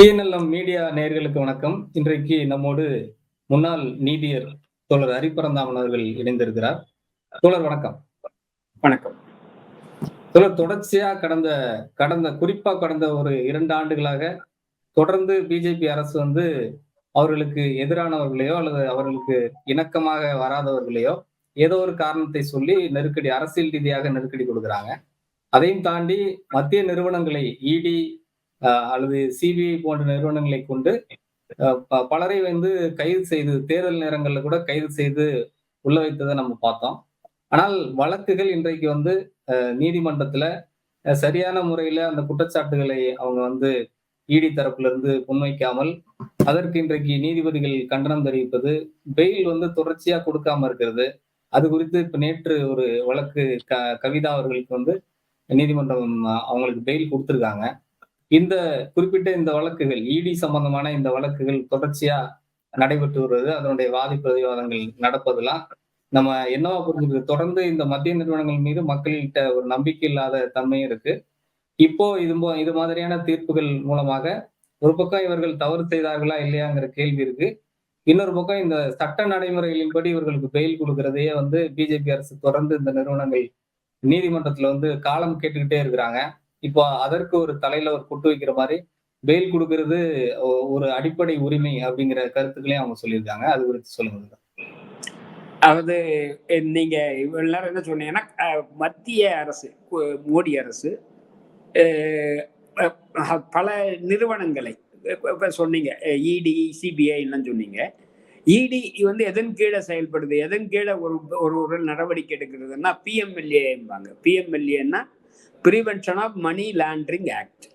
டிஎன்எல்எம் media நேயர்களுக்கு வணக்கம். இன்றைக்கு நம்மோடு முன்னாள் நீதியர் தோழர் ஹரிபரந்தாமன் அவர்கள் இணைந்திருக்கிறார். தோழர் வணக்கம். வணக்கம். தோழர், தொடர்ச்சியா குறிப்பா கடந்த ஒரு 2 ஆண்டுகளாக தொடர்ந்து பிஜேபி அரசு அவர்களுக்கு எதிரானவர்களையோ அல்லது அவர்களுக்கு இணக்கமாக வராதவர்களையோ ஏதோ ஒரு காரணத்தை சொல்லி அரசியல் ரீதியாக நெருக்கடி கொடுக்குறாங்க. அதையும் தாண்டி மத்திய நிறுவனங்களை இடி அல்லது சிபிஐ போன்ற நிறுவனங்களை கொண்டு பலரை கைது செய்து தேர்தல் நேரங்கள்ல கூட கைது செய்து உள்ள வைத்ததை நம்ம பார்த்தோம். ஆனால் வழக்குகள் இன்றைக்கு நீதிமன்றத்துல சரியான முறையில அந்த குற்றச்சாட்டுகளை அவங்க இடி தரப்புல இருந்து முன்வைக்காமல் அதற்கு இன்றைக்கு நீதிபதிகள் கண்டனம் தெரிவிப்பது, பெயில் தொடர்ச்சியா கொடுக்காம இருக்கிறது. அது குறித்து இப்ப நேற்று ஒரு வழக்கு கவிதா அவர்களுக்கு நீதிமன்றம் அவங்களுக்கு பெயில் கொடுத்திருக்காங்க. இந்த குறிப்பிட்ட இந்த வழக்குகள் இடி சம்பந்தமான இந்த வழக்குகள் தொடர்ச்சியா நடைபெற்று வருவது, அதனுடைய வாதி பிரதிவாதங்கள் நடப்பதெல்லாம் நம்ம என்னவா புரிஞ்சுக்கிறது, தொடர்ந்து இந்த மத்திய நிறுவனங்கள் மீது மக்கள்கிட்ட ஒரு நம்பிக்கை இல்லாத தன்மையும் இருக்கு. இப்போ இது மாதிரியான தீர்ப்புகள் மூலமாக ஒரு பக்கம் இவர்கள் தவறு செய்தார்களா இல்லையாங்கிற கேள்வி இருக்கு. இன்னொரு பக்கம் இந்த சட்ட நடைமுறைகளின்படி இவர்களுக்கு பெயில் கொடுக்கறதையே பிஜேபி அரசு தொடர்ந்து இந்த நிறுவனங்கள் நீதிமன்றத்துல காலம் கேட்டுக்கிட்டே இருக்கிறாங்க. இப்போ அதற்கு ஒரு தலையில ஒரு குட்டு வைக்கிற மாதிரி பெயில் கொடுக்கிறது ஒரு அடிப்படை உரிமை அப்படிங்கிற கருத்துக்களையும் அவங்க சொல்லியிருக்காங்க. அது குறித்து சொல்லுங்க. அதாவது நீங்க இவ்வளவு நேரம் என்ன சொன்னீங்கன்னா, மத்திய அரசு மோடி அரசு பல நிறுவனங்களை சொன்னீங்க, இடி சிபிஐ எல்லாம் சொன்னீங்க. இடி எதன் கீழே செயல்படுது, எதன் கீழே ஒரு நடவடிக்கை எடுக்கிறதுன்னா பிஎம்எல்ஏம்பாங்க. பிஎம்எல்ஏன்னா prevention of money laundering act.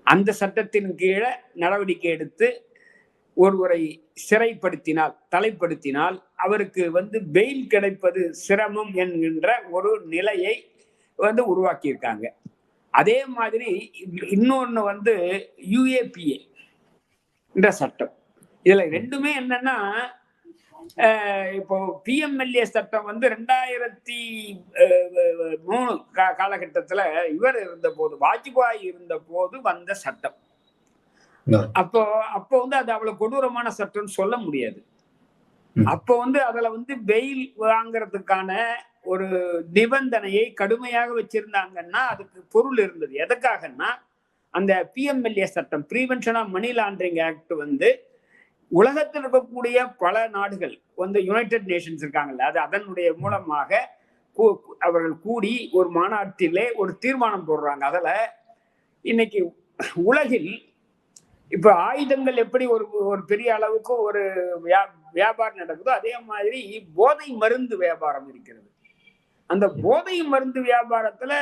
அந்த சட்டத்தின் கீழே நடவடிக்கை எடுத்து ஒருவரை சிறைப்படுத்தினால், தலைப்படுத்தினால் அவருக்கு பெயில் கிடைப்பது சிரமம் என்கின்ற ஒரு நிலையை உருவாக்கியிருக்காங்க. அதே மாதிரி இன்னொன்னு யுஏபிஏ என்ற சட்டம். இதுல ரெண்டுமே என்னன்னா, இப்போ பிஎம்எல்ஏ சட்டம் 2003 காலகட்டத்துல இவர் இருந்த போது, வாஜ்பாய் இருந்த போது வந்த சட்டம். அப்போ அது அவ்வளவு கொடூரமான சட்டம்னு சொல்ல முடியாது. அப்போ அதுல பெயில் வாங்கறதுக்கான ஒரு நிபந்தனையை கடுமையாக வச்சிருந்தாங்கன்னா அதுக்கு பொருள் இருந்தது. எதுக்காகன்னா, அந்த பிஎம்எல்ஏ சட்டம், prevention of money laundering act உலகத்தில் இருக்கக்கூடிய பல நாடுகள் யுனைடெட் நேஷன்ஸ் இருக்காங்கல்ல, அது அதனுடைய மூலமாக அவர்கள் கூடி ஒரு மாநாட்டிலே ஒரு தீர்மானம் போடுறாங்க. அதுல இன்னைக்கு உலகில் இப்ப ஆயுதங்கள் எப்படி ஒரு பெரிய அளவுக்கு ஒரு வியாபாரம் நடக்குதோ, அதே மாதிரி போதை மருந்து வியாபாரம் இருக்கிறது. அந்த போதை மருந்து வியாபாரத்துல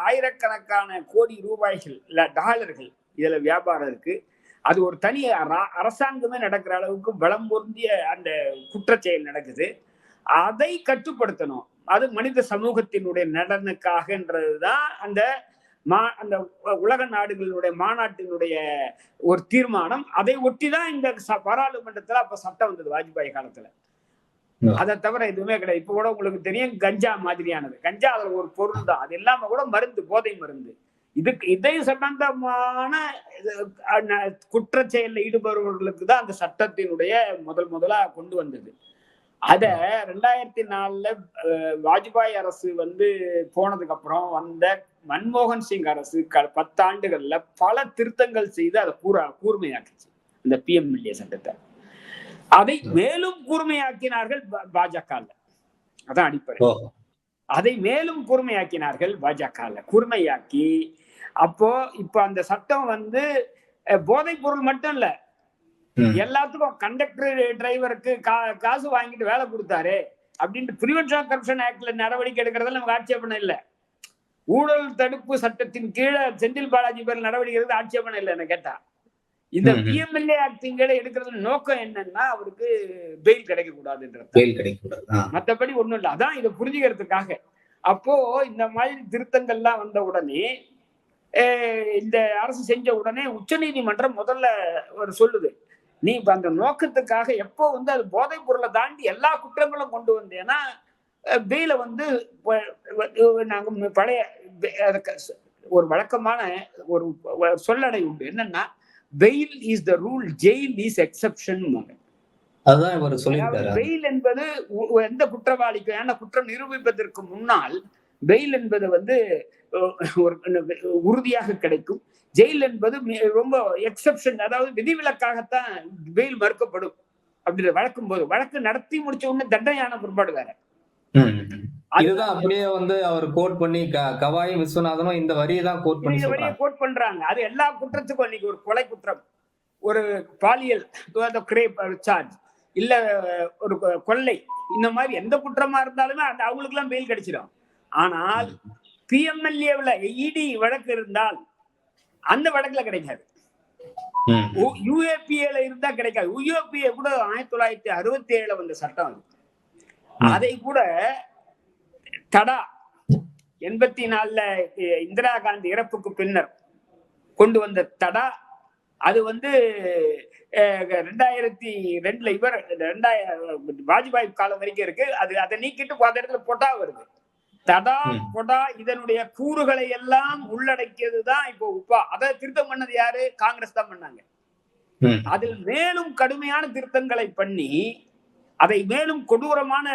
ஆயிரக்கணக்கான கோடி ரூபாய்கள் இல்ல டாலர்கள் இதுல வியாபாரம் இருக்கு. அது ஒரு தனி அரசாங்கமே நடக்கிற அளவுக்கு பலம் பொருந்திய அந்த குற்றச்செயல் நடக்குது. அதை கட்டுப்படுத்தணும். அது மனித சமூகத்தினுடைய நலனுக்காகன்றதுதான் அந்த உலக நாடுகளுடைய மாநாட்டினுடைய ஒரு தீர்மானம். அதை ஒட்டிதான் இந்த பாராளுமன்றத்துல அப்ப சட்டம் வந்தது வாஜ்பாய் காலத்துல. அதை தவிர எதுவுமே கிடையாது. இப்ப கூட உங்களுக்கு தெரியும், கஞ்சா மாதிரியானது. கஞ்சா அதுல ஒரு பொருள் தான், அது இல்லாம கூட மருந்து, போதை மருந்து. இதை சம்பந்தமான குற்றச்செயலில் ஈடுபடுபவர்களுக்கு தான் அந்த சட்டத்தினுடைய முதலா கொண்டு வந்தது. அத 2004 வாஜ்பாய் அரசு போனதுக்கு அப்புறம் வந்த மன்மோகன் சிங் அரசு 10 ஆண்டுகள்ல பல திருத்தங்கள் செய்து அதை கூர்மையாக்கிச்சு. இந்த பிஎம்எல்ஏ சட்டத்தை அதை மேலும் கூர்மையாக்கினார்கள் பாஜக. அதான் அடிப்படை. அதை மேலும் கூர்மையாக்கினார்கள் பாஜக. கூர்மையாக்கி இப்ப அந்த சட்டம் போதைப் பொருள் மட்டும் இல்ல, எல்லாத்துக்கும் கண்டக்டர் டிரைவருக்கு காசு வாங்கிட்டு வேலை கொடுத்தாரு அப்படின்ட்டு பிரிவென்ஷன் ஆஃப் கரப்ஷன் ஆக்ட்ல நடவடிக்கை எடுக்கிறதுல நமக்கு ஆட்சேபணம் இல்லை. ஊழல் தடுப்பு சட்டத்தின் கீழே செந்தில் பாலாஜி பேர் நடவடிக்கை எடுக்கிறது ஆட்சேபணம் இல்லை. என்ன கேட்டா, இந்த பிஎம்எல்ஏ ஆக்டின் கீழே எடுக்கிறது நோக்கம் என்னன்னா அவருக்கு பெயில் கிடைக்க கூடாதுன்றது, மற்றபடி ஒண்ணும் இல்லை. அதான் இதை புரிஞ்சுக்கிறதுக்காக. அப்போ இந்த மாதிரி திருத்தங்கள்லாம் வந்த உடனே, இந்த அரசு செஞ்ச உடனே உச்ச நீதிமன்றம் முதல்ல ஒரு சொல்லுது, நீ அந்த நோக்கத்துக்காக எப்போ அது போதைப் பொருளை தாண்டி எல்லா குற்றங்களும் கொண்டு வந்தேன்னா பெயில நாங்க பழைய ஒரு வழக்கமான ஒரு சொல்லடை உண்டு. என்னன்னா, fail is the rule, jail is exception. அதுதான் இவர் சொல்லியிருக்காரு. பெயில் என்பது எந்த குற்றவாளிக்கும், ஏன்னா குற்றம் நிரூபிப்பதற்கு முன்னால் பெயில் என்பது வந்து உறுதியாக கிடைக்கும். ஜெயில் என்பது ரொம்ப எக்ஸெப்ஷன், அதாவது விதிவிலக்காகத்தான் பெயில் மறுக்கப்படும் அப்படி வழக்கும் போது. வழக்கு நடத்தி முடிச்ச உடனே தண்டனையான பிற்பாடு வேற. இதுதான் அப்படியே வந்து அவர் கோட் பண்ணி கவாயும் விஸ்வநாதனும் இந்த வரியை தான் கோட் பண்ணி கோட் பண்றாங்க. அது எல்லா குற்றத்துக்கும், இன்னைக்கு ஒரு கொலை குற்றம், ஒரு பாலியல் சார்ஜ், இல்ல ஒரு கொள்ளை, இந்த மாதிரி எந்த குற்றமா இருந்தாலுமே அவங்களுக்கு எல்லாம் பெயில் கிடைச்சிடும். ஆனால் பிஎம்எல்ஏவில் இடி வழக்கு இருந்தால் அந்த வழக்குல கிடைக்காது. யுஏபிஏல இருந்தா கிடைக்காது. யுஏபிஏ கூட 1967 வந்த சட்டம் அது. அதை கூட தடா 84 இந்திரா காந்தி இறப்புக்கு பின்னர் கொண்டு வந்த தடா, அது வந்து 2002 இவர் வாஜ்பாய் காலம் வரைக்கும் இருக்கு. அதை நீக்கிட்டு அந்த இடத்துல பொட்டா வருது. தடா பொடா இதனுடைய கூறுகளை எல்லாம் உள்ளடக்கியதுதான் இப்போ உப்பா. அதை திருத்தம் பண்ணது யாரு? காங்கிரஸ் தான் பண்ணாங்க. அதில் மேலும் கடுமையான திருத்தங்களை பண்ணி அதை மேலும் கொடூரமான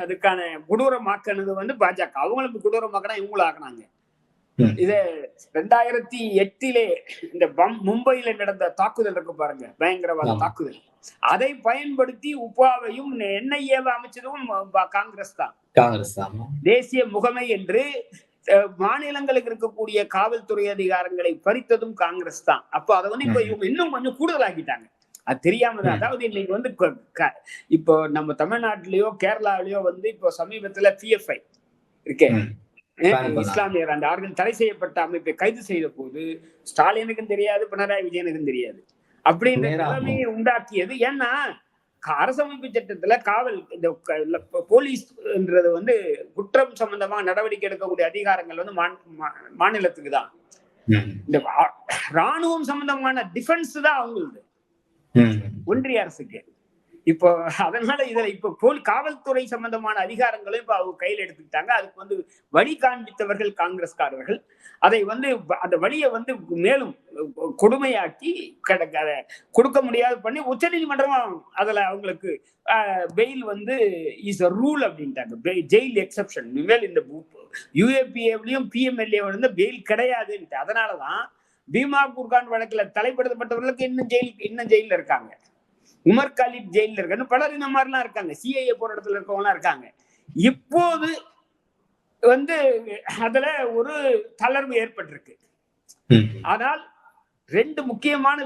அதுக்கான கொடூரமாக்கினது வந்து பாஜக. அவங்களுக்கு கொடூரமாக்கினா இவங்களும் ஆக்கினாங்க. இது 2008 இந்த மும்பையில நடந்த தாக்குதல் இருக்கு பாருங்க, பயங்கரவாத தாக்குதல். அதை பயன்படுத்தி உப்பாவையும் என்ஐஏவை அமைச்சதும் காங்கிரஸ் தான். தேசிய முகமை என்று மாநிலங்களுக்கு இருக்கக்கூடிய காவல்துறை அதிகாரங்களை பறித்ததும் காங்கிரஸ் தான். அப்போ அதை வந்து இப்ப இவங்க இன்னும் கொஞ்சம் கூடுதலாக்கிட்டாங்க. அது தெரியாம தான். அதாவது இன்னைக்கு வந்து இப்போ நம்ம தமிழ்நாட்டிலயோ கேரளாவிலயோ வந்து இப்போ சமீபத்துல PFI இருக்கே, இஸ்லாமியர் அந்த ஆர்கன் தடை செய்யப்பட்ட அமைப்பை கைது செய்த போது ஸ்டாலினுக்கும் தெரியாது, பினராயி விஜயனுக்கும் தெரியாது. அப்படின்ற நிலைமையை உண்டாக்கியது. ஏன்னா அரசமைப்பு சட்டத்துல காவல் போலீஸ்ன்றது வந்து குற்றம் சம்பந்தமா நடவடிக்கை எடுக்கக்கூடிய அதிகாரங்கள் வந்து மாநிலத்துக்கு தான். இந்த ராணுவம் சம்பந்தமான டிஃபென்ஸ் தான் அவங்களுக்கு, ஒன்றிய அரசுக்கு. இப்போ அதனால இதுல இப்ப காவல்துறை சம்பந்தமான அதிகாரங்களும் இப்ப அவங்க கையில் எடுத்துக்கிட்டாங்க. அதுக்கு வந்து வழி காண்பித்தவர்கள் காங்கிரஸ்காரர்கள். அதை வந்து அந்த வழியை வந்து மேலும் கொடுமையாக்கி கொடுக்க முடியாது பண்ணி உச்ச நீதிமன்றம் அதுல அவங்களுக்கு பெயில் வந்து இஸ் அ ரூல் அப்படின்ட்டாங்க. Jail exception. இந்த யுஏபிஏவிலையும் பிஎம்எல்ஏ வந்து பெயில் கிடையாதுன்ட்டு. அதனாலதான் பீமா குர்கான் வழக்குல தலைப்படுத்தப்பட்டவர்களுக்கு இன்னும் ஜெயில இருக்காங்க. உமர் காலித் ஜெயில இருக்காங்க. பலர் இந்த மாதிரிலாம் இருக்காங்க. சிஐஏ போராட்டத்தில் இருக்கவங்க எல்லாம் இருக்காங்க. இப்போது வந்து அதுல ஒரு தளர்வு ஏற்பட்டிருக்கு. ஆனால் 2 முக்கியமான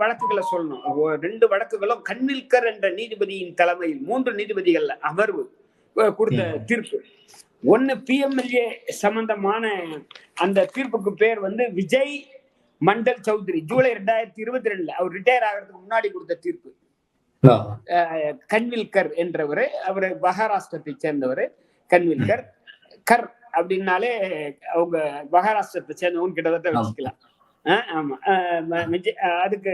வழக்குகளை சொல்லணும். 2 வழக்குகளும் கன்வில்கர் என்ற நீதிபதியின் தலைமையில் 3 நீதிபதிகள் அமர்வு கொடுத்த தீர்ப்பு. ஒன்னு பிஎம்எல்ஏ சம்பந்தமான அந்த தீர்ப்புக்கு பேர் வந்து விஜய் மண்டல் சௌத்ரி. ஜூலை 2022 அவர் ரிட்டையர் ஆகிறதுக்கு முன்னாடி கொடுத்த தீர்ப்பு. கன்வில்கர் என்றவர், அவர் மகாராஷ்டிரத்தை சேர்ந்தவர். கன்வில்கர் கர் அப்படின்னாலே அவங்க மகாராஷ்டிரத்தை சேர்ந்தவங்க கிட்டத்தட்ட வச்சுக்கலாம். ஆமா, அதுக்கு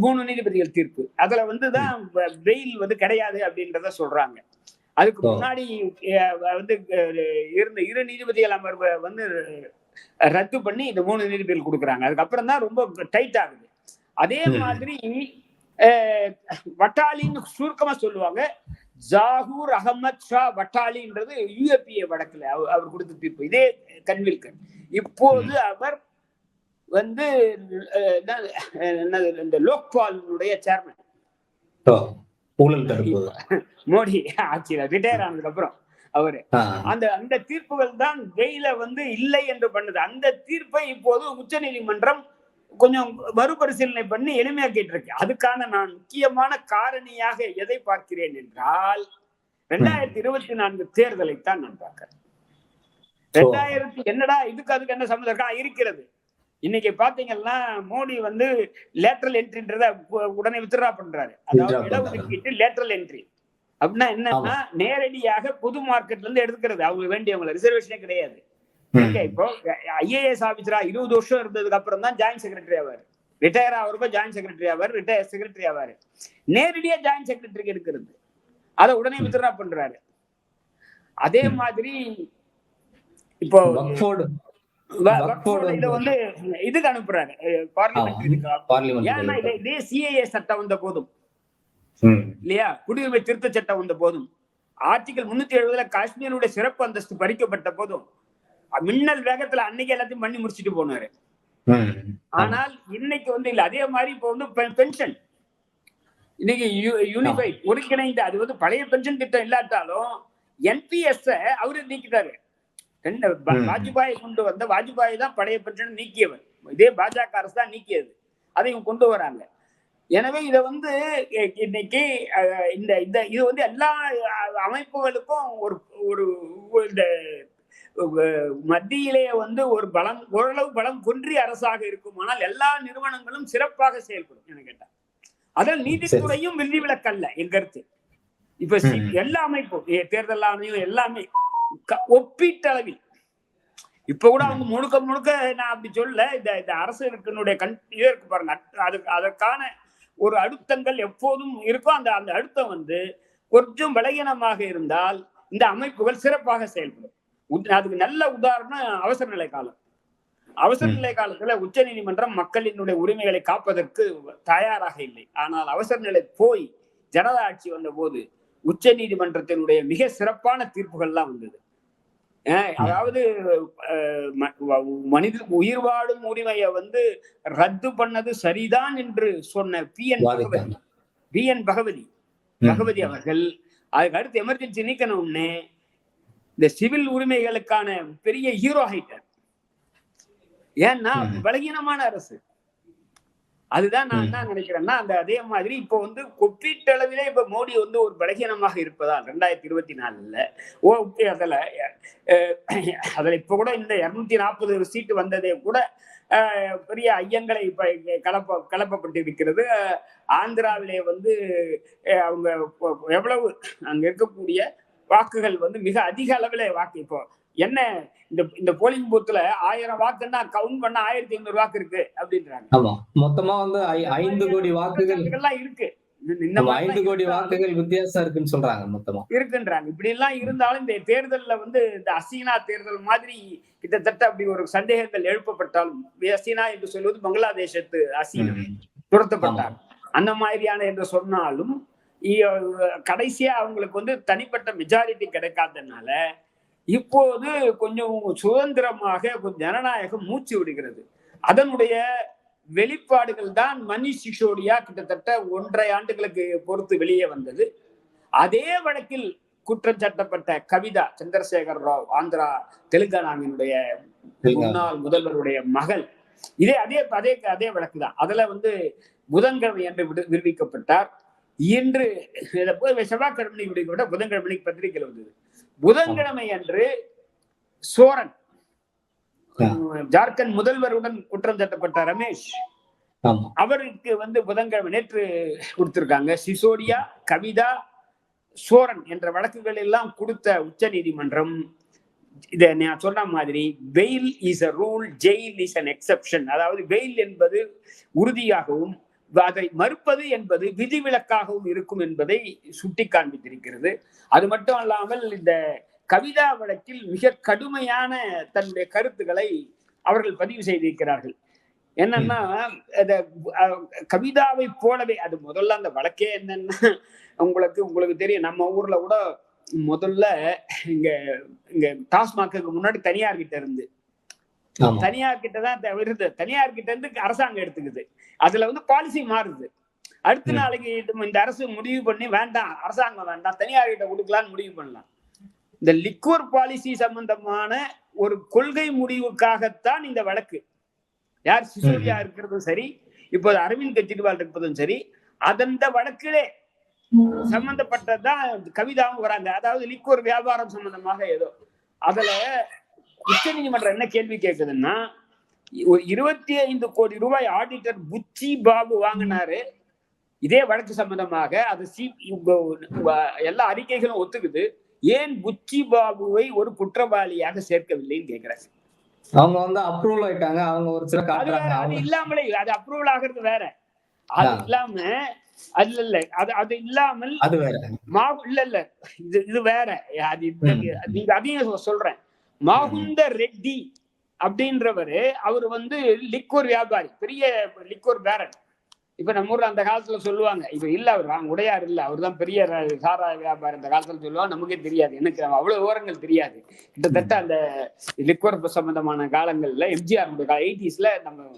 3 நீதிபதிகள் தீர்ப்பு. அதுல வந்துதான் பெயில் வந்து கிடையாது அப்படின்றத சொல்றாங்க. அதுக்கு முன்னாடி வந்து இருந்த 2 நீதிபதிகள் அமர்வை வந்து ரத்து பண்ணி இந்த 3 நீதிபதிகள் கொடுக்குறாங்க. அதுக்கப்புறம் தான் ரொம்ப டைட் ஆகுது. அதே மாதிரி வட்டாலின்னு சுருக்கமா சொல்லுவாங்க. ஜாகூர் அகமது ஷா வட்டாலின்றது யுஏபிஏ வழக்குல அவர் கொடுத்த தீர்ப்பு. இதே கன்வில்கர். இப்போது அவர் வந்து இந்த லோக்பாலுடைய சேர்மன். மோடி ஆட்சியில ரிட்டையர் ஆனதுக்கு அப்புறம் அவரு அந்த தீர்ப்புகள் தான் பெயில வந்து இல்லை என்று பண்ணது. அந்த தீர்ப்பை இப்போது உச்ச நீதிமன்றம் கொஞ்சம் மறுபரிசீலனை பண்ணி எளிமையாக்கிட்டு இருக்கு. அதுக்கான நான் முக்கியமான காரணியாக எதை பார்க்கிறேன் என்றால் 2024 தேர்தலைத்தான் நான் பார்க்கிறேன். 2000 என்னடா அதுக்கு என்ன சம்மந்தம் இருக்கிறது. இன்னைக்கு பாத்தீங்கன்னா மோடி வந்து லேட்டரல் என்ட்ரின்றத உடனே வித்ட்ரா பண்றாரு. அதாவது இடஒதுக்கீட்டு லேட்டரல் என்ட்ரி அப்படின்னா என்னன்னா நேரடியாக பொது மார்க்கெட்ல இருந்து எடுத்துக்கிறது. அவங்க வேண்டியவங்க ரிசர்வேஷனே கிடையாது. இப்போ ஐஏஎஸ் ஆபீசரா 20 வருஷம் இருந்ததுக்கு அப்புறம் தான் ஜாயின்ட் செக்ரட்டரி ஆவாரு. ரிட்டையர் ஆகிறப்ப ஜாயின்ட் செக்ரட்டரி ஆவாரு, ரிட்டையர் செக்ரட்டரி ஆவாரு. நேரடியா ஜாயின்ட் செக்ரட்டரிக்கு எடுக்கிறது. அதை உடனே வித்ட்ரா பண்றாரு. அதே மாதிரி இப்போ இதை வந்து இதுக்கு அனுப்புறாரு, பார்லிமெண்ட் இதுக்கு. ஏன்னா இதே சிஏஏ சட்டம் வந்த போதும் இல்லையா, குடியுரிமை திருத்த சட்டம் வந்த போதும், ஆர்டிகல் 370 காஷ்மீருடைய சிறப்பு அந்தஸ்து பறிக்கப்பட்ட போதும் மின்னல் வேகத்துல அன்னைக்கு எல்லாத்தையும் பண்ணி முடிச்சுட்டு போனாரு. ஆனால் இன்னைக்கு வந்து இல்ல. அதே மாதிரி இப்ப வந்து பென்ஷன் இன்னைக்கு யூனிஃபைட் ஒருங்கிணைந்த, அது வந்து பழைய பென்ஷன் திட்டம் இல்லாட்டாலும் என்பிஎஸ் அவரு நீக்கிட்டாரு. வாஜ்பாய் கொண்டு வந்த, வாஜ்பாய் தான் பழைய பென்ஷன் நீக்கியவர், இதே பாஜக அரசு தான் நீக்கியது, அதையும் கொண்டு வராங்க. எனவே இதை வந்து இன்னைக்கு இது வந்து எல்லா அமைப்புகளுக்கும் ஒரு இந்த மத்தியிலே வந்து ஒரு பலம், ஓரளவு பலம் குன்றிய அரசாக இருக்குமானால் எல்லா நிறுவனங்களும் சிறப்பாக செயல்படும் என கேட்டா. அதில் நீதித்துறையும் விதிவிலக்கல்ல என் கருத்து. இப்ப எல்லா அமைப்பும், தேர்தல் ஆணையம் எல்லாமே ஒப்பீட்டளவில் இப்ப கூட அவங்க முழுக்க நான் அப்படி சொல்ல, இந்த அரசு இருக்கு பாருங்க, அதற்கான ஒரு அழுத்தங்கள் எப்போதும் இருக்கும். அந்த அழுத்தம் வந்து கொஞ்சம் பலகீனமாக இருந்தால் இந்த அமைப்புகள் சிறப்பாக செயல்படும். அதுக்கு நல்ல உதாரணம் அவசர நிலை காலம். அவசர நிலை காலத்துல உச்ச நீதிமன்றம் மக்களினுடைய உரிமைகளை காப்பதற்கு தயாராக இல்லை. ஆனால் அவசர நிலை போய் ஜனதா ஆட்சி வந்த போது உச்ச நீதிமன்றத்தினுடைய மிக சிறப்பான தீர்ப்புகள்லாம் வந்தது. அதாவது மனித உயிர் வாழும் உரிமையை வந்து ரத்து பண்ணது சரிதான் என்று சொன்ன பி என் பகவதி அவர்கள் அதுக்கு அடுத்து எமர்ஜென்சி நீக்கணும்னு இந்த சிவில் உரிமைகளுக்கான பெரிய ஹீரோ ஆயிட்டார். ஏன்னா பலகீனமான அரசு. அதுதான் நான் என்ன நினைக்கிறேன்னா, அதே மாதிரி இப்போ வந்து ஒப்பீட்டளவிலே இப்ப மோடி வந்து ஒரு பலகீனமாக இருப்பதால் 2024 அதுல இப்ப கூட இந்த 240 சீட்டு வந்ததே கூட பெரிய ஐயங்களை இப்ப கலப்பப்பட்டிருக்கிறது. ஆந்திராவிலே வந்து அவங்க எவ்வளவு அங்க இருக்கக்கூடிய வாக்குகள் வந்து மிக அதிக அளவுல வாக்கு. இப்போ என்ன இந்த போலிங் பூத்துல 1000 வாக்குன்னா கவுண்ட் பண்ண 1500 வாக்கு இருக்கு அப்படின்றாங்க. மொத்தமா வந்து 5 கோடி வாக்குகள் இருக்கு. இந்த 5 கோடி வாக்குகள் வித்தியாசம் இருக்குன்னு சொல்றாங்க, மொத்தமா இருக்குன்றாங்க. இப்படி எல்லாம் இருந்தாலும் இந்த தேர்தல்ல வந்து இந்த ஹசீனா தேர்தல் மாதிரி கிட்டத்தட்ட அப்படி ஒரு சந்தேகங்கள் எழுப்பப்பட்டாலும், ஹசீனா என்று சொல்வது பங்களாதேசத்து ஹசீனா துரத்தப்பட்டார் அந்த மாதிரியான என்று சொன்னாலும் கடைசியா அவங்களுக்கு வந்து தனிப்பட்ட மெஜாரிட்டி கிடைக்காதனால இப்போது கொஞ்சம் சுதந்திரமாக ஜனநாயகம் மூச்சு விடுகிறது. அதனுடைய வெளிப்பாடுகள் தான் மணிஷ் சிசோடியா கிட்டத்தட்ட 1.5 ஆண்டுகளுக்கு பொறுத்து வெளியே வந்தது. அதே வழக்கில் குற்றம் சாட்டப்பட்ட கவிதா சந்திரசேகர் ராவ், ஆந்திரா தெலுங்கானாவினுடைய முன்னாள் முதல்வருடைய மகள், அதே வழக்கு தான். அதுல வந்து புதன்கிழமை என்று விடுவிக்கப்பட்டார். இன்று செவ்வாய்க்கிழமை விடுவிக்கப்பட்ட புதன்கிழமை பத்திரிகையில் வந்தது. புதன்கிழமை அன்று சோரன், ஜார்க்கண்ட் முதல்வருடன் குற்றம் சாட்டப்பட்ட ரமேஷ், அவருக்கு வந்து புதன்கிழமை நேற்று கொடுத்திருக்காங்க. சிசோடியா, கவிதா, சோரன் என்ற வழக்குகள் எல்லாம் கொடுத்த உச்ச நீதிமன்றம் இதை நான் சொன்ன மாதிரி fail is a rule, jail is an exception. அதாவது பெயில் என்பது உறுதியாகவும் அதை மறுப்பது என்பது விதிவிலக்காகவும் இருக்கும் என்பதை சுட்டி காண்பித்திருக்கிறது. அது மட்டும் அல்லாமல் இந்த கவிதா வழக்கில் மிக கடுமையான தன்னுடைய கருத்துக்களை அவர்கள் பதிவு செய்திருக்கிறார்கள். என்னன்னா, கவிதாவை போலவே அது முதல்ல அந்த வழக்கே என்னன்னா, உங்களுக்கு தெரியும், நம்ம ஊர்ல கூட முதல்ல இங்க டாஸ்மாக்கு முன்னாடி தனியார் கிட்ட இருந்து, தனியார் கிட்டதான் வருது, தனியார் கிட்ட இருந்து அரசாங்கம் எடுத்துக்குது. அதுல வந்து பாலிசி மாறுது. அடுத்த நாளைக்கு இந்த அரசு முடிவு பண்ணி வேண்டாம், அரசாங்கம் வேண்டாம், தனியார் கிட்ட கொடுக்கலான்னு முடிவு பண்ணலாம். இந்த லிக்வர் பாலிசி சம்பந்தமான ஒரு கொள்கை முடிவுக்காகத்தான் இந்த வழக்கு. யார் சிசோடியா இருக்கிறதும் சரி, இப்போது அரவிந்த் கெஜ்ரிவால் இருப்பதும் சரி, அந்த வழக்கிலே சம்பந்தப்பட்டதான் கவிதாவும் வராங்க. அதாவது லிக்வர் வியாபாரம் சம்பந்தமாக ஏதோ. அதுல உச்ச நீதிமன்றம் என்ன கேள்வி கேட்குதுன்னா, 25 கோடி ரூபாய் ஆடிட்டர் புச்சி பாபு வாங்கினாரு இதே வழக்கு சம்பந்தமாக. அது எல்லா அறிக்கைகளும் ஒத்துக்குது. ஏன் புச்சி பாபுவை ஒரு குற்றவாளியாக சேர்க்கவில்லைன்னு கேட்கிறாங்க. அவங்க வந்து அப்ரூவல் ஆயிட்டாங்க. அவங்க ஒரு சில அது இல்லாமலே அது அப்ரூவல் ஆகிறது வேற. அது இல்லாம அது இல்லாமல் அது வேற. இல்ல இது வேற. நீங்க அதையும் சொல்றேன். மாகுந்த ரெட்டி அப்படின்றவரு அவர் வந்து லிக்வர் வியாபாரி, பெரிய லிக்வர் பேரன். இப்ப நம்ம ஊர்ல அந்த காலத்துல சொல்லுவாங்க, இப்ப இல்ல அவர் உடையார் இல்ல, அவர் தான் பெரிய சாராய வியாபாரி அந்த காலத்துல சொல்லுவாங்க. நமக்கே தெரியாது, எனக்கு அவ்வளவு விவரங்கள் தெரியாது. கிட்டத்தட்ட அந்த லிக்வர் சம்பந்தமான காலங்கள்ல எம்ஜிஆர் 80ஸ்ல நம்ம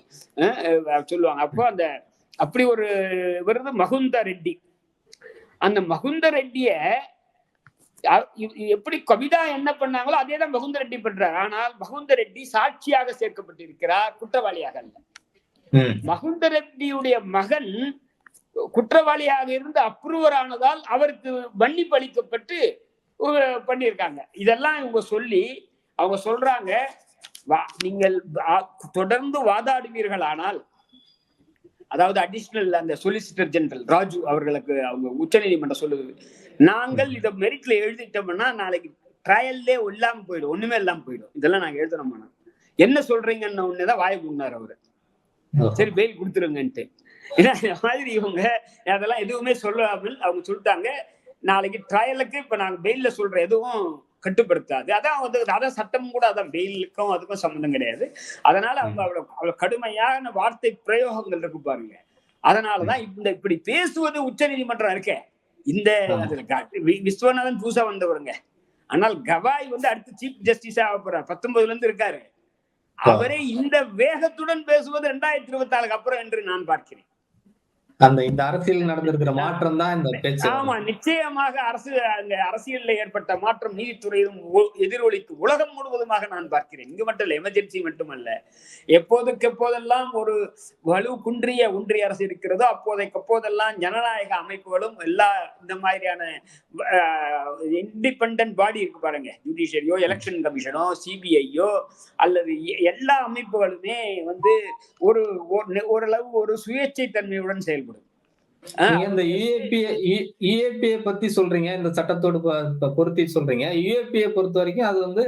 சொல்லுவாங்க. அப்போ அந்த அப்படி ஒரு விருது மகுந்த ரெட்டி. அந்த மகுந்த ரெட்டிய எப்படி கவிதா என்ன பண்ணாங்களோ அதேதான் மகுந்த ரெட்டி பண்றார். ஆனால் மகுந்த ரெட்டி சாட்சியாக சேர்க்கப்பட்டிருக்கிறார், குற்றவாளியாக அல்ல. மகுந்த ரெட்டியுடைய மகன் குற்றவாளியாக இருந்து அப்ரூவர் ஆனதால் அவருக்கு மன்னிப்பு அளிக்கப்பட்டு பண்ணியிருக்காங்க. இதெல்லாம் இவங்க சொல்லி அவங்க சொல்றாங்க, நீங்கள் தொடர்ந்து வாதாடுவீர்கள் ஆனால், அதாவது அடிஷனல் அந்த சொலிசிட்டர் ஜெனரல் ராஜு அவர்களுக்கு அவங்க உச்ச நீதிமன்றம் சொல்லுது, நாங்கள் இதை மெரிட்ல எழுதிட்டோம்னா நாளைக்கு ட்ரையல்லே இல்லாம போயிடும், ஒண்ணுமே இல்லாம போயிடும், இதெல்லாம் நாங்க எழுதணுமா, என்ன சொல்றீங்கன்னு ஒண்ணுதான் வாயை கூடினார் அவரு. சரி பெயில் கொடுத்துருங்கன்ட்டு. மாதிரி இவங்க அதெல்லாம் எதுவுமே சொல்லாமல் அவங்க சொல்லிட்டாங்க, நாளைக்கு ட்ரையலுக்கு இப்ப நாங்க பெயில்ல சொல்ற எதுவும் கட்டுப்படுத்தாது. அதான் சட்டம் கூட, அதான் பெயிலுக்கும் அதுக்கும் சம்பந்தம் கிடையாது. அதனால அவங்க அவ்வளவு கடுமையான வார்த்தை பிரயோகங்கள் இருக்கு பாருங்க. அதனாலதான் இப்படி பேசுவது உச்ச நீதிமன்றம் இருக்க. இந்த விஸ்வநாதன் புதுசா வந்தவருங்க. ஆனால் கவாய் வந்து அடுத்து சீஃப் ஜஸ்டிஸ் ஆக போறார், 19ல இருந்து இருக்காரு. அவரே இந்த வேகத்துடன் பேசுவது 2024 அப்புறம் என்று நான் பார்க்கிறேன். இந்த அரசியல் நடந்திருக்கிற மாற்றம் தான் இந்த பேச்சு. ஆமா, நிச்சயமாக அரசியல்ல ஏற்பட்ட மாற்றம் நீதித்துறையிலும் எதிரொலிக்கு உலகம் முழுவதுமாக நான் பார்க்கிறேன். இங்கு மட்டும் இல்ல, எமர்ஜென்சி மட்டுமல்ல, எப்போதுக்கு எப்போதெல்லாம் ஒரு வலு குன்றிய ஒன்றிய அரசு இருக்கிறதோ அப்போதெல்லாம் ஜனநாயக அமைப்புகளும் எல்லா இந்த மாதிரியான இண்டிபெண்டன்ட் பாடி இருக்கு பாருங்க, ஜுடிஷியரியோ, எலெக்ஷன் கமிஷனோ, சிபிஐயோ அல்லது எல்லா அமைப்புகளுமே வந்து ஓரளவு ஒரு சுயேட்சை தன்மையுடன் செயல்படும். இந்த யுஏபிஏ பத்தி சொல்றீங்க, இந்த சட்டத்தோடு பொருத்தி சொல்றீங்க. யுஏபிஏ பொறுத்த வரைக்கும் அது வந்து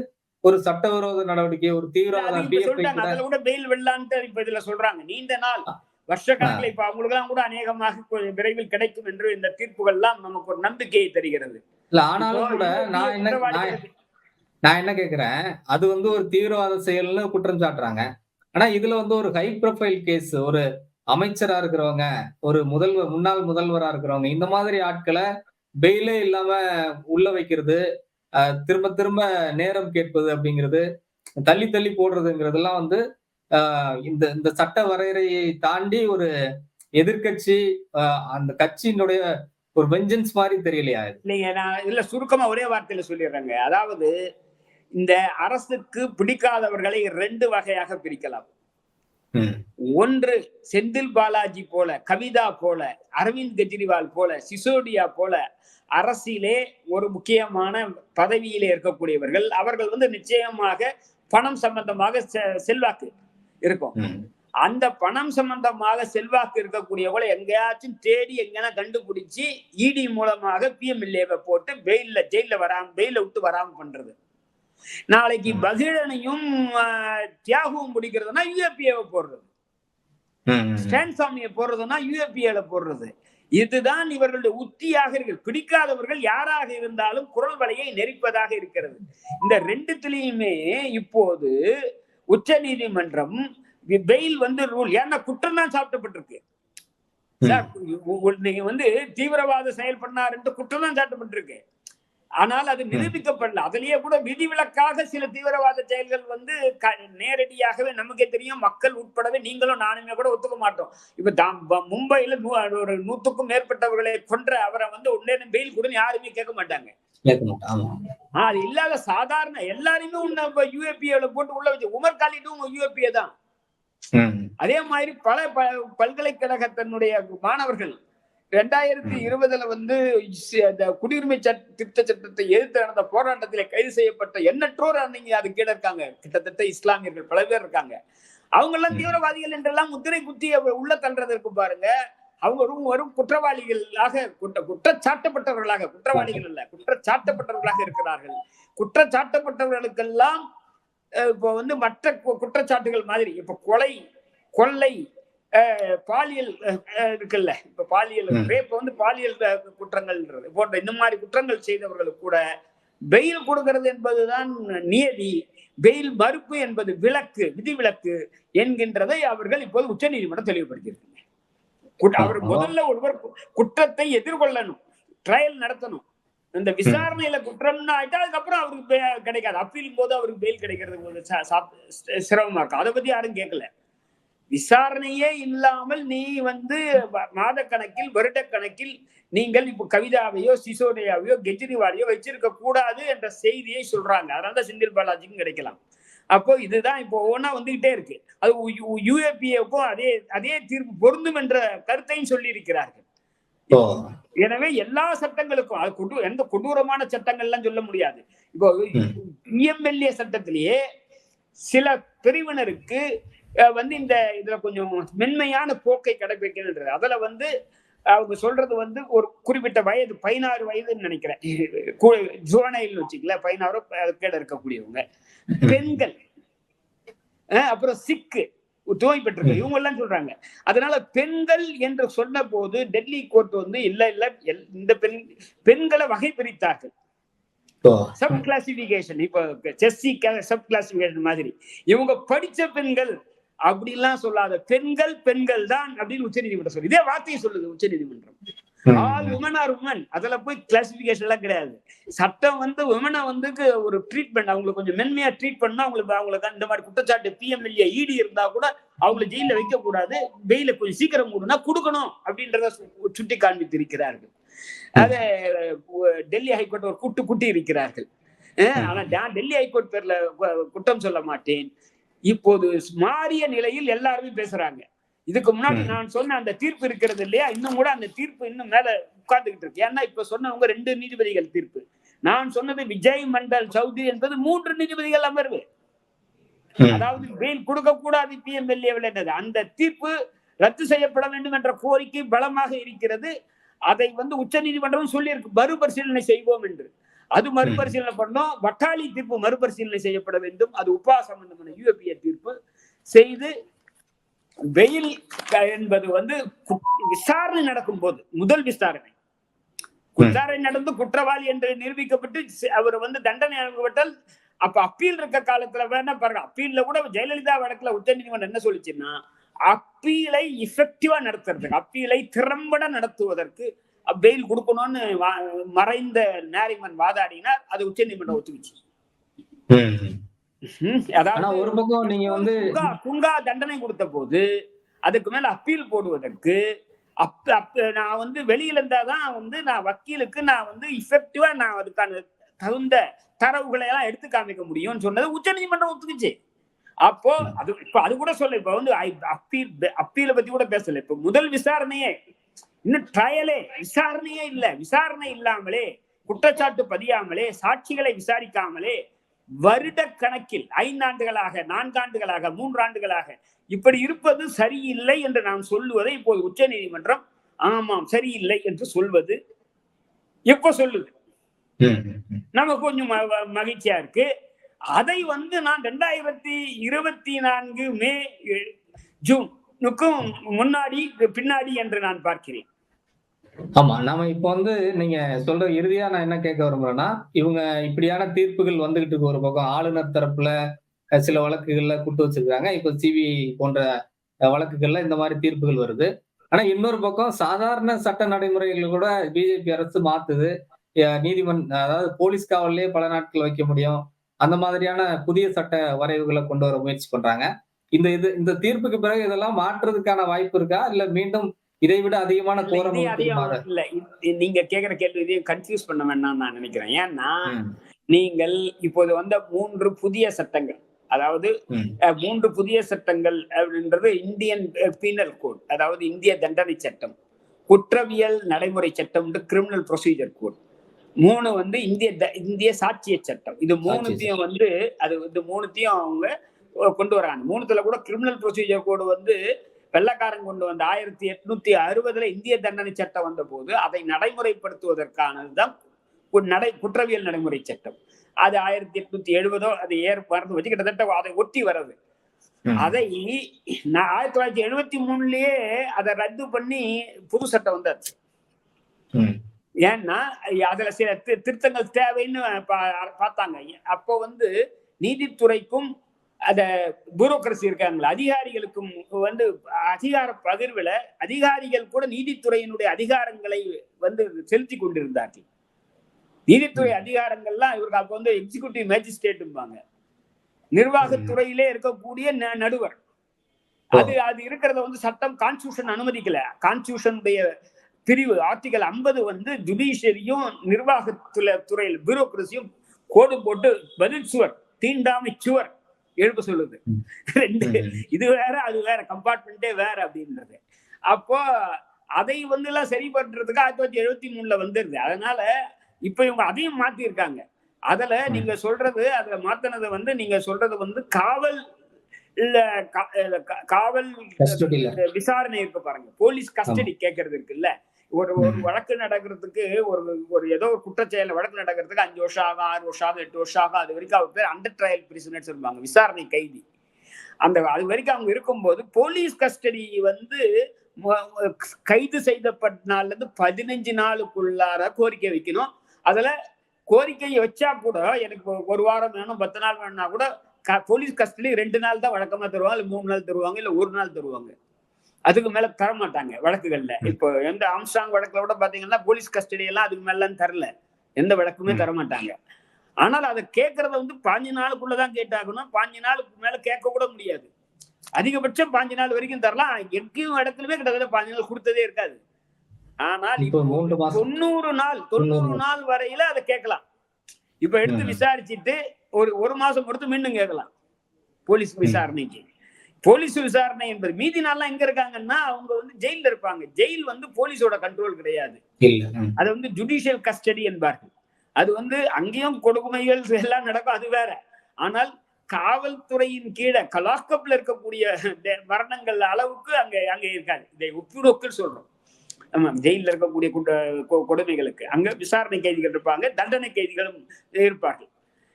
ஒரு சட்டவிரோத நடவடிக்கை, ஒரு தீவிரவாத கூட பெயில் வெல்லான்ட்டு இப்ப இதுல சொல்றாங்க. நீண்ட நாள் வருஷ கணக்கில் இப்ப அவங்களுக்கு எல்லாம் கூட அநேகமாக விரைவில் கிடைக்கும் என்று இந்த தீர்ப்புகள் எல்லாம் நமக்கு ஒரு நம்பிக்கையை தருகிறது. இல்ல ஆனாலும் கூட நான் என்ன கேக்குறேன், அது வந்து ஒரு தீவிரவாத செயல்னு குற்றம் சாட்டுறாங்க. ஆனா இதுல வந்து ஒரு ஹை ப்ரொஃபைல் கேஸ், ஒரு அமைச்சரா இருக்கிறவங்க, ஒரு முன்னாள் முதல்வரா இருக்கிறவங்க, இந்த மாதிரி ஆட்களை பெயிலே இல்லாம உள்ள வைக்கிறது, திரும்ப திரும்ப நேரம் கேட்பது அப்படிங்கிறது, தள்ளி தள்ளி போடுறதுங்கிறதெல்லாம் வந்து இந்த சட்ட வரையறையை தாண்டி ஒரு எதிர்கட்சி அந்த கட்சியினுடைய ஒரு வெஞ்சன்ஸ் மாதிரி தெரியலையா? இல்லைங்க, நான் இதுல சுருக்கமா ஒரே வார்த்தையில சொல்லிடுறேங்க. அதாவது இந்த அரசுக்கு பிடிக்காதவர்களை 2 வகையாக பிரிக்கலாம். ஒன்று, செந்தில் பாலாஜி போல, கவிதா போல, அரவிந்த் கெஜ்ரிவால் போல, சிசோடியா போல அரசிலே ஒரு முக்கியமான பதவியிலே இருக்கக்கூடியவர்கள். அவர்கள் வந்து நிச்சயமாக பணம் சம்பந்தமாக செல்வாக்கு இருக்கும். அந்த பணம் சம்பந்தமாக செல்வாக்கு இருக்கக்கூடியவங்களை எங்கேயாச்சும் தேடி எங்கன்னா கண்டுபிடிச்சு இடி மூலமாக பிஎம்எல்ஏவை போட்டு பெயில விட்டு வராம பண்றது. நாளைக்கு பகீரனையும் தியாகவும் பிடிக்கிறதுனா யுஏபிஏவை போடுறது, ஸ்டான்சாமியை போடுறதுன்னா யுஏபிஏல போடுறது. இதுதான் இவர்களுடைய உத்தியாக இருக்கு. பிடிக்காதவர்கள் யாராக இருந்தாலும் குரல் வலையை நெரிப்பதாக இருக்கிறது. இந்த 2த்துலயுமே இப்போது உச்ச நீதிமன்றம் பெயில் வந்து ரூல், ஏன்னா குற்றம் தான் சாட்டப்பட்டிருக்கு. நீங்க வந்து தீவிரவாத செயல் பண்ணார் என்று குற்றம் தான் சாட்டப்பட்டிருக்கு. ஆனால் அது நிரூபிக்கப்படல. அதுலயே கூட விதிவிலக்காக சில தீவிரவாத செயல்கள் வந்து நேரடியாகவே நமக்கே தெரியும், மக்கள் உட்படவே நீங்களும் நானுமே கூட ஒத்துக்க மாட்டோம். இப்ப மும்பையில ஒரு 100க்கும் மேற்பட்டவர்களை கொன்ற அவரை வந்து உடனே பெயில் கூட யாருமே கேட்க மாட்டாங்க. அது இல்லாத சாதாரண எல்லாருமே யுஏபிஏல போட்டு உள்ள வச்சு, உமர் காலிடும் யுஏபிஏ தான். அதே மாதிரி பல பல்கலைக்கழக தன்னுடைய மாணவர்கள் 2020 வந்து அந்த குடியுரிமை திருத்த சட்டத்தை எதிர்த்து நடந்த போராட்டத்திலே கைது செய்யப்பட்ட எண்ணற்றோர் நீங்க அது கீழே இருக்காங்க. கிட்டத்தட்ட இஸ்லாமியர்கள் பல பேர் இருக்காங்க. அவங்க எல்லாம் தீவிரவாதிகள் என்றெல்லாம் முத்திரை குத்தி உள்ள தள்ளுறதற்கு பாருங்க. அவங்க வரும் குற்றவாளிகளாக குற்றச்சாட்டப்பட்டவர்களாக, குற்றவாளிகள் அல்ல, குற்றச்சாட்டப்பட்டவர்களாக இருக்கிறார்கள். குற்றச்சாட்டப்பட்டவர்களுக்கெல்லாம் இப்போ வந்து மற்ற குற்றச்சாட்டுகள் மாதிரி இப்ப கொள்ளை, பாலியல் இருக்குல்ல, இப்ப பாலியல் ரேப் வந்து பாலியல் குற்றங்கள் போன்ற இந்த மாதிரி குற்றங்கள் செய்தவர்களுக்கு கூட பெயில் கொடுக்கிறது என்பதுதான் நியதி. பெயில் மறுப்பு என்பது விலக்கு, விதிவிலக்கு என்கின்றதை அவர்கள் இப்போது உச்ச நீதிமன்றம் தெளிவுபடுத்தியிருக்காங்க. அவர் முதல்ல ஒருவர் குற்றத்தை எதிர்கொள்ளணும், ட்ரையல் நடத்தணும். இந்த விசாரணையில குற்றம்னு ஆயிட்டா அதுக்கப்புறம் அவருக்கு கிடைக்காது. அப்பீல் போது அவருக்கு பெயில் கிடைக்கிறது சிரமமா இருக்கும். அதை பத்தி யாரும் கேட்கல. விசாரணையே இல்லாமல் நீ மாத கணக்கில், வருட கணக்கில் நீங்கள் இப்ப கவிதாவையோ, சிசோடியாவையோ, கெஜ்ரிவாலையோ வச்சிருக்க கூடாது என்ற செய்தியை சொல்றாங்க. அதனால செந்தில் பாலாஜிக்கும் கிடைக்கலாம். அப்போ இதுதான் இப்போ ஒவ்வொன்னா வந்துகிட்டே இருக்கு. அது யுஏபிஏக்கும் அதே தீர்ப்பு பொருந்தும் என்ற கருத்தையும் சொல்லி இருக்கிறார்கள். எனவே எல்லா சட்டங்களுக்கும் அது எந்த கொடூரமான சட்டங்கள்லாம் சொல்ல முடியாது. இப்போ பிஎம்எல்ஏ சட்டத்திலேயே சில பிரிவினருக்கு இந்த இதுல கொஞ்சம் மென்மையான போக்கை கடைபிடிக்கின்றது. அதுல அவங்க சொல்றது ஒரு குறிப்பிட்ட வயது 16 வயதுன்னு நினைக்கிறேன், ஜுவனைல் வச்சுக்கல, 16 கீழே இருக்கக்கூடியவங்க, பெண்கள், அப்புறம் சிக்கு தோய் பெற்றிருக்க இவங்க எல்லாம் சொல்றாங்க. அதனால பெண்கள் என்று சொன்ன போது டெல்லி கோர்ட் இல்ல இந்த பெண்களை வகை பிரித்தார்கள். சப் கிளாசிபிகேஷன், இப்ப செஸ்சி சப் கிளாசிபிகேஷன் மாதிரி இவங்க படிச்ச பெண்கள் அப்படிலாம் சொல்லாத, பெண்கள் பெண்கள் தான் அப்படின்னு உச்ச நீதிமன்றம் சொல்லு. இதே வார்த்தையை சொல்லுது உச்ச நீதிமன்றம். ஆல் உமன் ஆர் உமன், அதுல போய் கிளாசிபிகேஷன் எல்லாம் கிடையாது. சட்டம் உமனை ஒரு ட்ரீட்மெண்ட், அவங்களுக்கு கொஞ்சம் மென்மையா ட்ரீட் பண்ணா அவங்களுக்கு இந்த மாதிரி குற்றச்சாட்டு பிஎம்எல்ஏ இடி இருந்தா கூட அவங்களை ஜெயில வைக்க கூடாது, வெயில கொஞ்சம் சீக்கிரம் கொடுக்கணும் அப்படின்றத சுட்டி காண்பித்திருக்கிறார்கள். அத டெல்லி ஹைகோர்ட் ஒரு கூட்டி இருக்கிறார்கள். ஆனா நான் டெல்லி ஹைகோர்ட் பேர்ல குற்றம் சொல்ல மாட்டேன். இப்போது மாறிய நிலையில் எல்லாருமே பேசுறாங்க. இதுக்கு முன்னாடி நான் சொன்ன அந்த தீர்ப்பு இருக்கிறது இல்லையா, இன்னும் கூட அந்த தீர்ப்பு இன்னும் மேல உட்கார்ந்துகிட்டு இருக்கு. ஏன்னா இப்ப சொன்னவங்க 2 நீதிபதிகள் தீர்ப்பு, நான் சொன்னது விஜய் மண்டல் சௌத்ரி என்பது 3 நீதிபதிகள் அமர்வு. அதாவது பெயில் கொடுக்க கூடாது பிஎம்எல்ஏவில் என்னது, அந்த தீர்ப்பு ரத்து செய்யப்பட வேண்டும் என்ற கோரிக்கை பலமாக இருக்கிறது. அதை உச்ச நீதிமன்றம் சொல்லி இருக்கு, மறுபரிசீலனை செய்வோம் என்று. அது மறுபரிசீலனை பண்ணோம். வட்டாளி தீர்ப்பு மறுபரிசீலனை செய்யப்பட வேண்டும். அது உபா சம்பந்தமான யுஏபிஏ தீர்ப்பு செய்து, பெயில் என்பது விசாரணை நடக்கும் போது, முதல் விசாரணை நடந்து குற்றவாளி என்று நிரூபிக்கப்பட்டு அவர் தண்டனை அனுப்பப்பட்டால், அப்ப அப்பீல் இருக்க காலத்துல வேணா பாருங்க, அப்பீல்ல கூட ஜெயலலிதா வழக்குல உச்ச நீதிமன்றம் என்ன சொல்லிச்சுன்னா, அப்பீலை இஃபெக்டிவா நடத்துறதுக்கு, அப்பீலை திறம்பட நடத்துவதற்கு பெயில் கொடுக்கணும்னு மறைந்த நாரிமன் வாதாடினார். அது உச்ச நீதிமன்றம் ஒத்துக்கிச்சு. அதாவது ஒரு பக்கம் நீங்க குங்கா தண்டனை கொடுத்த போது அதுக்கு மேல அப்பீல் போடுவதற்கு நான் வெளியில இருந்தாதான் நான் வக்கீலுக்கு நான் இஃபெக்டிவா நான் அதுக்கான தகுந்த தரவுகளை எல்லாம் எடுத்து காமிக்க முடியும்னு சொன்னது உச்ச நீதிமன்றம் ஒத்துக்குச்சு. அப்போ அது கூட சொல்ல, இப்ப அப்பீல பத்தி கூட பேசல. இப்ப முதல் விசாரணையே, இன்னும் ட்ரையலே, விசாரணையே இல்ல. விசாரணை இல்லாமலே, குற்றச்சாட்டு பதியாமலே, சாட்சிகளை விசாரிக்காமலே வருட கணக்கில் 5 ஆண்டுகளாக, 4 ஆண்டுகளாக, 3 ஆண்டுகளாக இப்படி இருப்பது சரியில்லை என்று நாம் சொல்லுவதை இப்போது உச்ச நீதிமன்றம் ஆமாம் சரியில்லை என்று சொல்வது எப்ப சொல்லுது, நமக்கு கொஞ்சம் மகிழ்ச்சியா இருக்கு. அதை நான் 2024 மே ஜூனுக்கும் முன்னாடி பின்னாடி என்று நான் பார்க்கிறேன். ஆமா, நாம இப்ப நீங்க சொல்ற இறுதியா நான் என்ன கேட்க விரும்புறேன்னா, இவங்க இப்படியான தீர்ப்புகள் வந்துகிட்டு இருக்கு. ஒரு பக்கம் ஆளுநர் தரப்புல சில வழக்குகள்ல கூட்டு வச்சிருக்காங்க. இப்ப சிபிஐ போன்ற வழக்குகள்ல இந்த மாதிரி தீர்ப்புகள் வருது. ஆனா இன்னொரு பக்கம் சாதாரண சட்ட நடைமுறைகள் கூட பிஜேபி அரசு மாத்துது. அதாவது போலீஸ் காவல்லே பல நாட்கள் வைக்க முடியும், அந்த மாதிரியான புதிய சட்ட வரைவுகளை கொண்டு வர முயற்சி பண்றாங்க. இந்த தீர்ப்புக்கு பிறகு இதெல்லாம் மாற்றுறதுக்கான வாய்ப்பு இருக்கா, இல்ல மீண்டும் இதை விட அதிகமான கோரம் இல்ல? நீங்க கேக்குற கேள்வி கன்ஃபியூஸ் பண்ண வேண்டாம் நான் நினைக்கிறேன். ஏன்னா நீங்கள் இப்போது 3 புதிய சட்டங்கள், அதாவது 3 புதிய சட்டங்கள் அப்படின்றது இந்தியன் பீனல் கோட், அதாவது இந்திய தண்டனை சட்டம், குற்றவியல் நடைமுறை சட்டம், கிரிமினல் ப்ரொசீஜர் கோட், 3 இந்திய சாட்சிய சட்டம். இது 3த்தையும் அது 3த்தையும் அவங்க கொண்டு வராங்க. 3த்துல கூட கிரிமினல் ப்ரொசீஜர் கோடு வெள்ளக்காரன் கொண்டு வந்த 1860 இந்திய தண்டனை சட்டம் வந்த போது அதை நடைமுறைப்படுத்துவதற்கானதுதான் குற்றவியல் நடைமுறை சட்டம். அது 1870 அது மறந்து வச்சு கிட்டத்தட்ட அதை ஒட்டி வர்றது. அதை 1973லயே அதை ரத்து பண்ணி புது சட்டம் வந்தாச்சு. ஏன்னா அதுல சில திருத்தங்கள் தேவைன்னு பார்த்தாங்க. அப்போ நீதித்துறைக்கும் அத பியூரோக்ரசி இருக்காங்களா அதிகாரிகளுக்கும் வந்து அதிகார பகிர்வுல அதிகாரிகள் கூட நீதித்துறையினுடைய அதிகாரங்களை வந்து செலுத்தி கொண்டிருந்தார்கள். நீதித்துறை அதிகாரங்கள்லாம் இவருக்கு அப்ப வந்து எக்ஸிகியூட்டிவ் மேஜிஸ்ட்ரேட்டும்பாங்க. நிர்வாகத்துறையிலே இருக்கக்கூடிய நடுவர். அது இருக்கிறத வந்து சட்டம் கான்ஸ்டிடியூஷன் அனுமதிக்கல. கான்ஸ்டிடியூஷனுடைய பிரிவு ஆர்டிகல் 50 வந்து ஜுடிஷியரியும் துறையில் பியூரோக்ரசியும் கோடு போட்டு பதில் சுவர் தீண்டாமை சுவர் எழுப்ப சொல்லுது. ரெண்டு இது வேற அது வேற கம்பார்ட்மெண்டே வேற அப்படின்றது. அப்போ அதை வந்து எல்லாம் சரி பண்றதுக்கு 1973 வந்துருது. அதனால இப்ப இவங்க அதையும் மாத்தி இருக்காங்க. அதுல நீங்க சொல்றது அதுல மாத்தினது வந்து நீங்க சொல்றது வந்து காவல் விசாரணை இருக்கு பாருங்க. போலீஸ் கஸ்டடி கேட்கறது இருக்குல்ல. ஒரு வழக்கு நடக்கிறதுக்கு ஒரு ஏதோ ஒரு குற்றச்செயல வழக்கு நடக்கிறதுக்கு 5 வருஷம் ஆகும், 6 வருஷம் ஆகும், 8 வருஷம் ஆகும். அது வரைக்கும் அவர் பேர் அண்டர் ட்ரையல் பிரிசனர்ஸ் இருப்பாங்க, விசாரணை கைதி. அது வரைக்கும் அவங்க இருக்கும்போது போலீஸ் கஸ்டடி வந்து கைது செய்யப்பட்டனால இருந்து 15 நாளுக்குள்ளார கோரிக்கை வைக்கணும். அதுல கோரிக்கையை வச்சா கூட எனக்கு 1 வாரம் வேணும், 10 நாள் வேணும்னா கூட போலீஸ் கஸ்டடி 2 நாள் தான் வழக்கமா தருவாங்க, இல்ல 3 நாள் தருவாங்க, இல்ல 1 நாள் தருவாங்க. அதுக்கு மேல தர மாட்டாங்க வழக்குகள்ல. இப்போ எந்த ஆம்ஸ்ட்ராங் வழக்குல கூட பாத்தீங்கன்னா போலீஸ் கஸ்டடி எல்லாம் அதுக்கு மேல தரல, எந்த வழக்குமே தர மாட்டாங்க. ஆனால் அதை கேட்கறத வந்து 15 நாளுக்குள்ளதான் கேட்டாகணும். 15 நாளுக்கு மேல கேட்க கூட முடியாது. அதிகபட்சம் 15 நாள் வரைக்கும் தரலாம். எங்கேயும் இடத்துலயுமே கிட்டத்தட்ட 15 நாள் கொடுத்ததே இருக்காது. ஆனால் இப்போ 90 நாள் வரையில அதை கேட்கலாம். இப்ப எடுத்து விசாரிச்சுட்டு ஒரு மாசம் பொறுத்து மீண்டும் கேட்கலாம் போலீஸ் விசாரணைக்கு. போலீஸ் விசாரணை என்பது மீதி நாள்லாம் எங்க இருக்காங்கன்னா அவங்க வந்து ஜெயில இருப்பாங்க. ஜெயில் வந்து போலீஸோட கண்ட்ரோல் கிடையாது. அது வந்து ஜுடிஷியல் கஸ்டடி என்பார்கள். அது வந்து அங்கேயும் கொடுமைகள் எல்லாம் நடக்கும், அது வேற. ஆனால் காவல்துறையின் கீழே கலாக்கப்ல இருக்கக்கூடிய மரணங்கள் அளவுக்கு அங்க இருக்காது. இதை ஒப்பிடொக்கில் சொல்றோம். ஜெயில இருக்கக்கூடிய கொடுமைகளுக்கு அங்க விசாரணை கைதிகள் இருப்பாங்க, தண்டனை கைதிகளும் இருப்பார்கள்.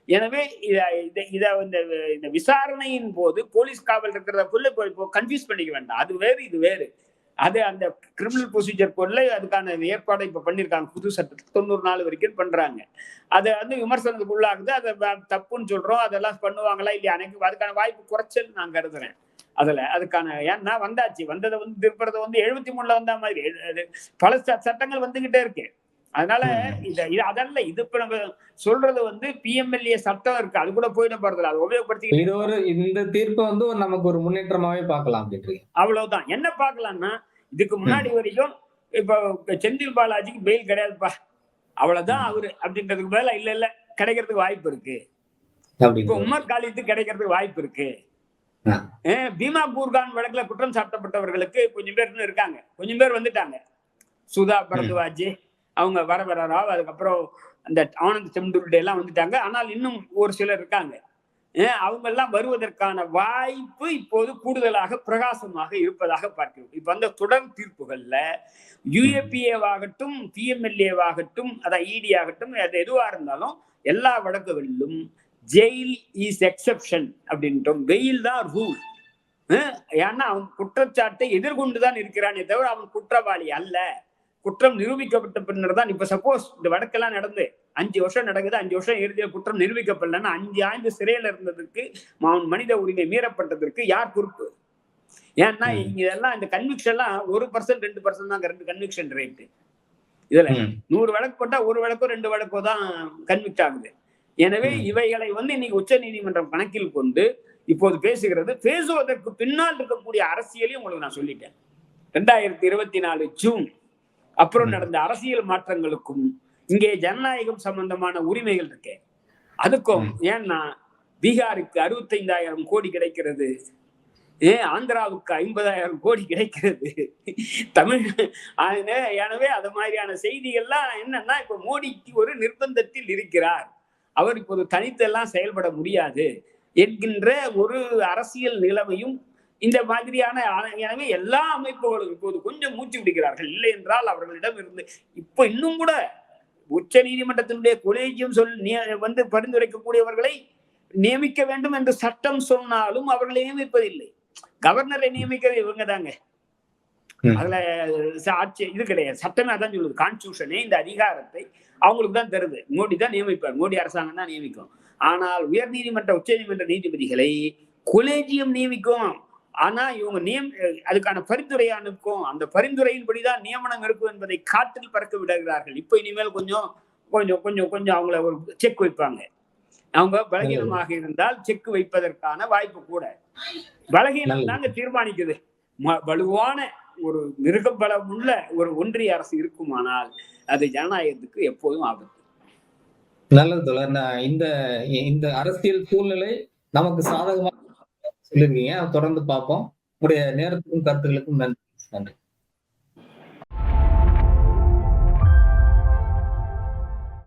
எனவே இந்த விசாரணையின் போது போலீஸ் காவல் இருக்கிறத கன்ஃபியூஸ் பண்ணிக்க வேண்டாம். அது வேறு இது வேறு. அது அந்த கிரிமினல் ப்ரொசீஜர் கோட்ல அதுக்கான ஏற்பாடை இப்ப பண்ணிருக்காங்க. புது சட்டத்தில் 90 நாள் வரைக்கும் பண்றாங்க. அதை வந்து விமர்சனத்துக்கு உள்ளாகுது. அதை தப்புன்னு சொல்றோம். அதெல்லாம் பண்ணுவாங்களா இல்லையா? எனக்கு அதுக்கான வாய்ப்பு குறைச்சல் நான் கருதுறேன். அதுக்கான ஏன்னா வந்ததை வந்து திருப்பறதை வந்து 73 வந்த மாதிரி பல சட்டங்கள் வந்துகிட்டே இருக்கு. அதனால அதல்ல இது இப்ப நம்ம சொல்றது வந்து பிஎம்எல்ஏ சட்டம் இருக்கு, அது கூட போயிட போறதில்ல. அதை உபயோகப்படுத்திக்கிட்டு இந்த தீர்ப்பை வந்து நமக்கு ஒரு முன்னேற்றமாவே பார்க்கலாம். அவ்வளவுதான். என்ன பார்க்கலாம்னா இதுக்கு முன்னாடி வரைக்கும் இப்ப செந்தில் பாலாஜிக்கு பெயில் கிடையாதுப்பா, அவ்வளவுதான் அவரு அப்படின்றதுக்கு மேல இல்ல கிடைக்கிறதுக்கு வாய்ப்பு இருக்கு. இப்ப உமர் காலித்துக்கு கிடைக்கிறதுக்கு வாய்ப்பு இருக்கு. பீமா பூர்கான் வழக்குல குற்றம் சாட்டப்பட்டவர்களுக்கு கொஞ்சம் பேர் இருக்காங்க, கொஞ்சம் பேர் வந்துட்டாங்க. சுதா பரத்வாஜ் அவங்க வரராவ், அதுக்கப்புறம் அந்த ஆனந்த் செம்துல்டே எல்லாம் வந்துட்டாங்க. ஆனால் இன்னும் ஒரு சிலர் இருக்காங்க. அவங்க எல்லாம் வருவதற்கான வாய்ப்பு இப்போது கூடுதலாக பிரகாசமாக இருப்பதாக பார்க்கிறோம். இப்ப அந்த தொடர் தீர்ப்புகள்ல யுஏபிஏவாகட்டும் பிஎம்எல்ஏவாகட்டும் அதான் இடி ஆகட்டும் அது எதுவா இருந்தாலும் எல்லா வழக்குகளிலும் ஜெயில் இஸ் எக்ஸெப்ஷன் அப்படின்றோம், வெயில் தான் ரூல். ஏன்னா அவன் குற்றச்சாட்டை எதிர்கொண்டுதான் இருக்கிறானே தவிர அவன் குற்றவாளி அல்ல. குற்றம் நிரூபிக்கப்பட்ட பின்னர் தான். இப்ப சப்போஸ் இந்த வழக்கெல்லாம் நடந்து 5 வருஷம் நடக்குது, 5 வருஷம் இறுதியில் குற்றம் நிரூபிக்கப்படலன்னா 5 ஆண்டு சிறையில் இருந்ததற்கு மனித உரிமை மீறப்பட்டதற்கு யார் பொறுப்பு? ஏன்னா இதெல்லாம் இந்த கன்விக்ஷன் எல்லாம் 1% 2% தான் கன்விக்ஷன் ரேட்டு. இதுல 100 வழக்கு போட்டா 1 வழக்கோ 2 வழக்கோ தான் கன்விக்ட் ஆகுது. எனவே இவைகளை வந்து இன்னைக்கு உச்ச நீதிமன்றம் கணக்கில் கொண்டு இப்போது பேசுவதற்கு பின்னால் இருக்கக்கூடிய அரசியலையும் உங்களுக்கு நான் சொல்லிட்டேன். 2024 ஜூன் அப்புறம் நடந்த அரசியல் மாற்றங்களுக்கும் இங்கே ஜனநாயகம் சம்பந்தமான உரிமைகள் இருக்கு. அதுக்கும் ஏன்னா பீகாருக்கு 65,000 கோடி கிடைக்கிறது, ஆந்திராவுக்கு 50,000 கோடி கிடைக்கிறது, தமிழ். எனவே அது மாதிரியான செய்திகள்லாம் என்னன்னா இப்ப மோடிக்கு ஒரு நிர்பந்தத்தில் இருக்கிறார், அவர் இப்போது தனித்தெல்லாம் செயல்பட முடியாது என்கின்ற ஒரு அரசியல் நிலைமையும் இந்த மாதிரியான. எனவே எல்லா அமைப்புகளும் இப்போது கொஞ்சம் மூச்சு விடுகிறார்கள். இல்லை என்றால் அவர்களிடம் இருந்து இப்ப இன்னும் கூட உச்ச நீதிமன்றத்தினுடைய கொலேஜியம் வந்து பரிந்துரைக்கக்கூடியவர்களை நியமிக்க வேண்டும் என்று சட்டம் சொன்னாலும் அவர்களை நியமிப்பதில்லை. கவர்னரை நியமிக்கிறது இவங்க தாங்க. அதுல ஆட்சி இது கிடையாது. சட்டமே அதான் சொல்லுது. கான்ஸ்டிடியூஷனே இந்த அதிகாரத்தை அவங்களுக்கு தான் தருது. மோடி தான் நியமிப்பார், மோடி அரசாங்கம் தான் நியமிக்கும். ஆனால் உயர்நீதிமன்ற உச்சநீதிமன்ற நீதிபதிகளை கொலேஜியம் நியமிக்கும். ஆனா இவங்க அதுக்கான பரிந்துரை அனுப்பும். அந்த பரிந்துரையின்படிதான் நியமனம் இருக்கும் என்பதை காற்றில் பறக்க விடுகிறார்கள். இப்ப இனிமேல் கொஞ்சம் கொஞ்சம் கொஞ்சம் கொஞ்சம் அவங்கள ஒரு செக் வைப்பாங்க. அவங்க பலகீனமாக இருந்தால் செக் வைப்பதற்கான வாய்ப்பு கூட. பலகீனம் தாங்க தீர்மானிக்குது. வலுவான ஒரு மிருக பலம் உள்ள ஒரு ஒன்றிய அரசு இருக்குமானால் அது ஜனநாயகத்துக்கு எப்போதும் ஆபத்து. நல்லது தோழர். இந்த அரசியல் சூழ்நிலை நமக்கு சாதகமாக சொல்லிருக்கீங்க. தொடர்ந்து பார்ப்போம். உங்களுடைய நேரத்துக்கும் கருத்துக்களுக்கும் நன்றி.